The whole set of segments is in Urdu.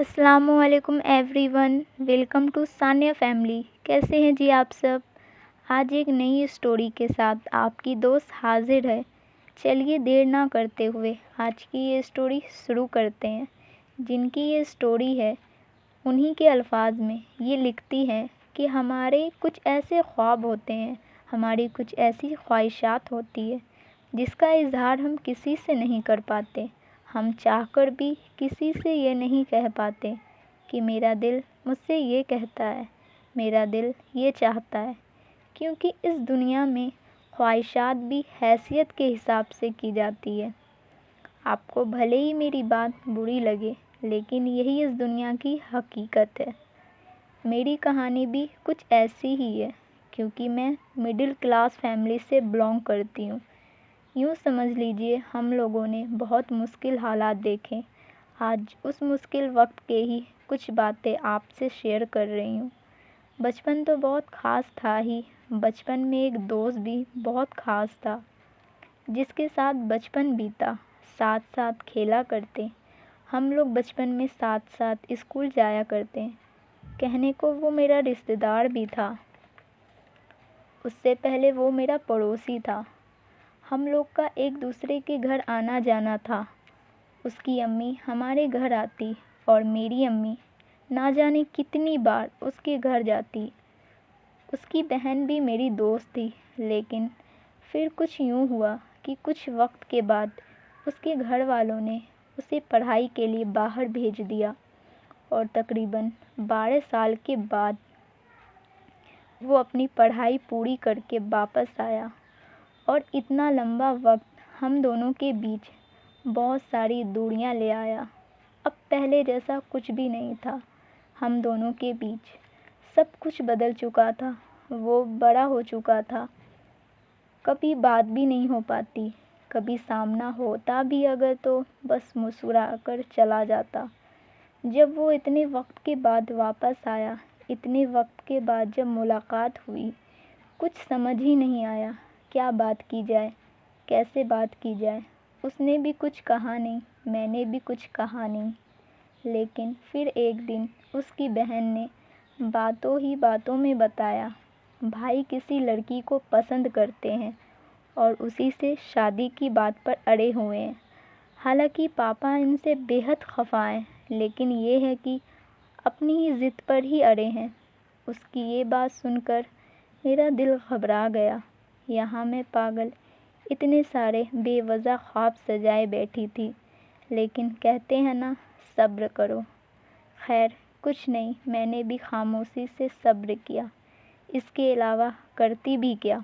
السلام علیکم everyone, welcome to Sania family. کیسے ہیں جی آپ سب؟ آج ایک نئی اسٹوری کے ساتھ آپ کی دوست حاضر ہے۔ چلیے دیر نہ کرتے ہوئے آج کی یہ اسٹوری شروع کرتے ہیں۔ جن کی یہ اسٹوری ہے انہی کے الفاظ میں یہ لکھتی ہے کہ ہمارے کچھ ایسے خواب ہوتے ہیں، ہماری کچھ ایسی خواہشات ہوتی ہے جس کا اظہار ہم کسی سے نہیں کر پاتے۔ ہم چاہ کر بھی کسی سے یہ نہیں کہہ پاتے کہ میرا دل مجھ سے یہ کہتا ہے، میرا دل یہ چاہتا ہے، کیونکہ اس دنیا میں خواہشات بھی حیثیت کے حساب سے کی جاتی ہے۔ آپ کو بھلے ہی میری بات بری لگے، لیکن یہی اس دنیا کی حقیقت ہے۔ میری کہانی بھی کچھ ایسی ہی ہے، کیونکہ میں مڈل کلاس فیملی سے بلانگ کرتی ہوں۔ یوں سمجھ لیجئے ہم لوگوں نے بہت مشکل حالات دیکھے۔ آج اس مشکل وقت کے ہی کچھ باتیں آپ سے شیئر کر رہی ہوں۔ بچپن تو بہت خاص تھا ہی، بچپن میں ایک دوست بھی بہت خاص تھا، جس کے ساتھ بچپن بیتا، ساتھ ساتھ کھیلا کرتے۔ ہم لوگ بچپن میں ساتھ ساتھ اسکول جایا کرتے۔ کہنے کو وہ میرا رشتہ دار بھی تھا، اس سے پہلے وہ میرا پڑوسی تھا۔ ہم لوگ کا ایک دوسرے کے گھر آنا جانا تھا۔ اس کی امی ہمارے گھر آتی اور میری امی نہ جانے کتنی بار اس کے گھر جاتی۔ اس کی بہن بھی میری دوست تھی، لیکن پھر کچھ یوں ہوا کہ کچھ وقت کے بعد اس کے گھر والوں نے اسے پڑھائی کے لیے باہر بھیج دیا، اور تقریباً 12 سال کے بعد وہ اپنی پڑھائی پوری کر کے واپس آیا، اور اتنا لمبا وقت ہم دونوں کے بیچ بہت ساری دوریاں لے آیا۔ اب پہلے جیسا کچھ بھی نہیں تھا، ہم دونوں کے بیچ سب کچھ بدل چکا تھا۔ وہ بڑا ہو چکا تھا، کبھی بات بھی نہیں ہو پاتی، کبھی سامنا ہوتا بھی اگر تو بس مسکرا کر چلا جاتا۔ جب وہ اتنے وقت کے بعد واپس آیا، اتنے وقت کے بعد جب ملاقات ہوئی، کچھ سمجھ ہی نہیں آیا کیا بات کی جائے، کیسے بات کی جائے۔ اس نے بھی کچھ کہا نہیں، میں نے بھی کچھ کہا نہیں، لیکن پھر ایک دن اس کی بہن نے باتوں ہی باتوں میں بتایا، بھائی کسی لڑکی کو پسند کرتے ہیں اور اسی سے شادی کی بات پر اڑے ہوئے ہیں۔ حالانکہ پاپا ان سے بے حد خفا ہیں، لیکن یہ ہے کہ اپنی ہی ضد پر ہی اڑے ہیں۔ اس کی یہ بات سن کر میرا دل گھبرا گیا۔ یہاں میں پاگل اتنے سارے بے وجہ خواب سجائے بیٹھی تھی، لیکن کہتے ہیں نا صبر کرو۔ خیر کچھ نہیں، میں نے بھی خاموشی سے صبر کیا، اس کے علاوہ کرتی بھی کیا۔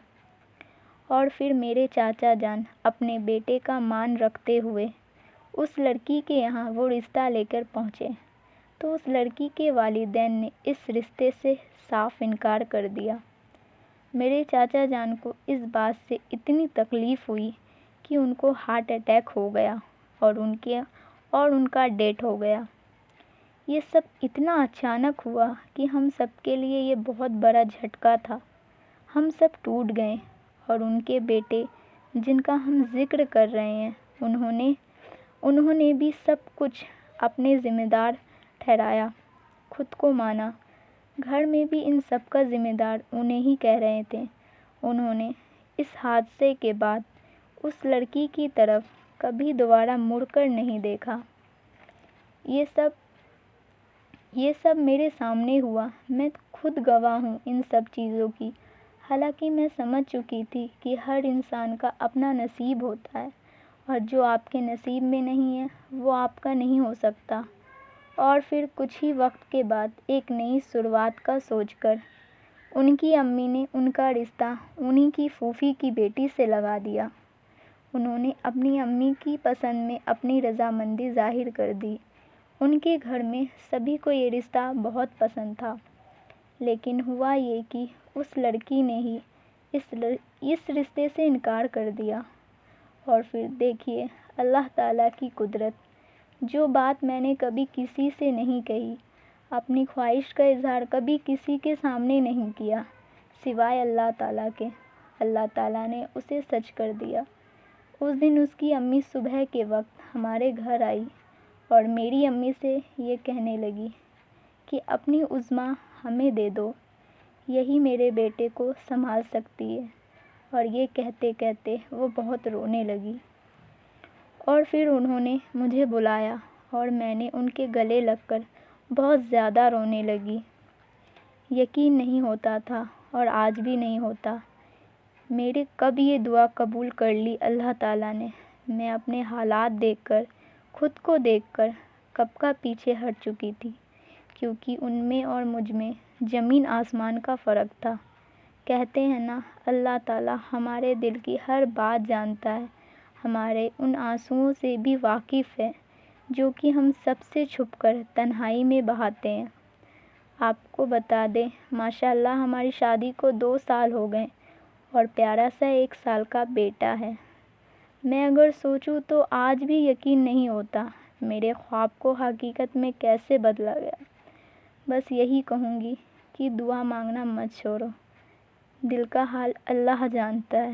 اور پھر میرے چاچا جان اپنے بیٹے کا مان رکھتے ہوئے اس لڑکی کے یہاں وہ رشتہ لے کر پہنچے، تو اس لڑکی کے والدین نے اس رشتے سے صاف انکار کر دیا۔ میرے چاچا جان کو اس بات سے اتنی تکلیف ہوئی کہ ان کو ہارٹ اٹیک ہو گیا، اور ان کا ڈیتھ ہو گیا۔ یہ سب اتنا اچانک ہوا کہ ہم سب کے لیے یہ بہت بڑا جھٹکا تھا۔ ہم سب ٹوٹ گئے، اور ان کے بیٹے جن کا ہم ذکر کر رہے ہیں، انہوں نے بھی سب کچھ اپنے ذمہ دار ٹھہرایا، خود کو مانا۔ گھر میں بھی ان سب کا ذمہ دار انہیں ہی کہہ رہے تھے۔ انہوں نے اس حادثے کے بعد اس لڑکی کی طرف کبھی دوبارہ مڑ کر نہیں دیکھا۔ یہ سب میرے سامنے ہوا، میں خود گواہ ہوں ان سب چیزوں کی۔ حالانکہ میں سمجھ چکی تھی کہ ہر انسان کا اپنا نصیب ہوتا ہے، اور جو آپ کے نصیب میں نہیں ہے وہ آپ کا نہیں ہو سکتا۔ اور پھر کچھ ہی وقت کے بعد ایک نئی شروعات کا سوچ کر ان کی امی نے ان کا رشتہ انہی کی پھوپھی کی بیٹی سے لگا دیا۔ انہوں نے اپنی امی کی پسند میں اپنی رضامندی ظاہر کر دی۔ ان کے گھر میں سبھی کو یہ رشتہ بہت پسند تھا، لیکن ہوا یہ کہ اس لڑکی نے ہی اس رشتے سے انکار کر دیا۔ اور پھر دیکھیے اللہ تعالیٰ کی قدرت، جو بات میں نے کبھی کسی سے نہیں کہی، اپنی خواہش کا اظہار کبھی کسی کے سامنے نہیں کیا سوائے اللہ تعالیٰ کے، اللہ تعالیٰ نے اسے سچ کر دیا۔ اس دن اس کی امی صبح کے وقت ہمارے گھر آئی اور میری امی سے یہ کہنے لگی کہ اپنی عظمیٰ ہمیں دے دو، یہی میرے بیٹے کو سنبھال سکتی ہے۔ اور یہ کہتے کہتے وہ بہت رونے لگی، اور پھر انہوں نے مجھے بلایا اور میں نے ان کے گلے لگ کر بہت زیادہ رونے لگی۔ یقین نہیں ہوتا تھا اور آج بھی نہیں ہوتا میرے کب یہ دعا قبول کر لی اللہ تعالیٰ نے۔ میں اپنے حالات دیکھ کر، خود کو دیکھ کر کب کا پیچھے ہٹ چکی تھی، کیونکہ ان میں اور مجھ میں زمین آسمان کا فرق تھا۔ کہتے ہیں نا، اللہ تعالیٰ ہمارے دل کی ہر بات جانتا ہے، ہمارے ان آنسوؤں سے بھی واقف ہے جو کہ ہم سب سے چھپ کر تنہائی میں بہاتے ہیں۔ آپ کو بتا دیں، ماشاءاللہ ہماری شادی کو 2 سال ہو گئے اور پیارا سا 1 سال کا بیٹا ہے۔ میں اگر سوچوں تو آج بھی یقین نہیں ہوتا میرے خواب کو حقیقت میں کیسے بدلا گیا۔ بس یہی کہوں گی کہ دعا مانگنا مت چھوڑو، دل کا حال اللہ جانتا ہے۔